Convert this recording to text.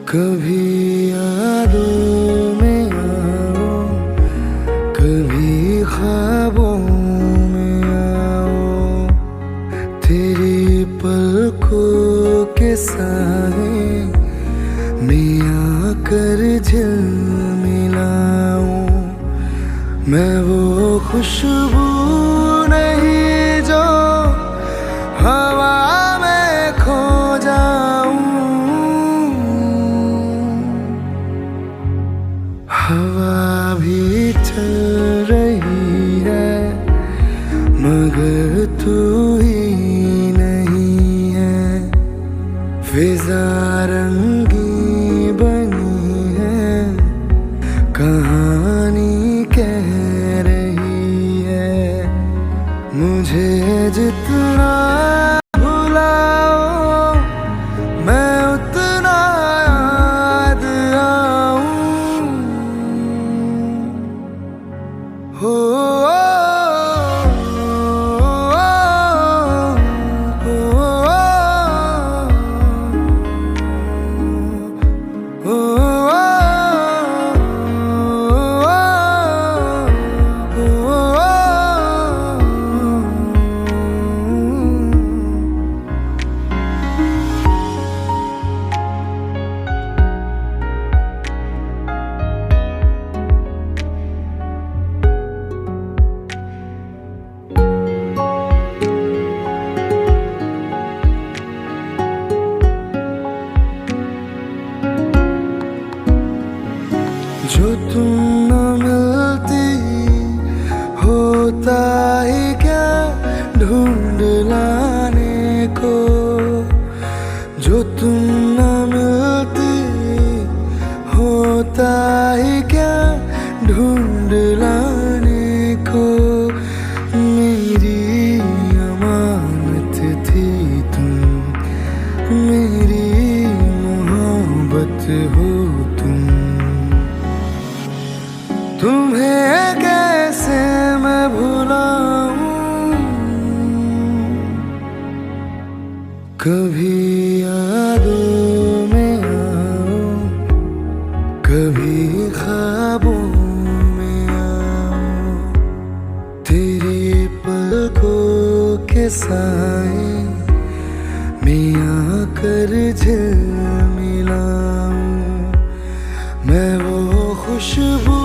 कभी यादों में आओ, कभी ख्वाबों में आओ, तेरी पलकों के साए में आकर झिलमिलाऊं। मैं वो खुशबू नहीं जो हवा में खो जाऊं। हवा भी चल रही है मगर तू ही नहीं है। फिजा रंगी बनी है, कहानी कह रही है। मुझे जितना भुलाओ मैं उतना याद आऊं। हो जो तुम न मिलती होता ही क्या ढूंढ लाने को। जो तुम न मिलती होता ही क्या ढूंढ लाने को। मेरी अमानत थी तुम, मेरी मोहब्बत हो तुम। तुम्हें कैसे मैं भुलाऊं। कभी यादों में आओ, कभी ख्वाबों में आओ, तेरी पलकों के साए में आकर झिलमिलाऊं। मैं वो खुशबू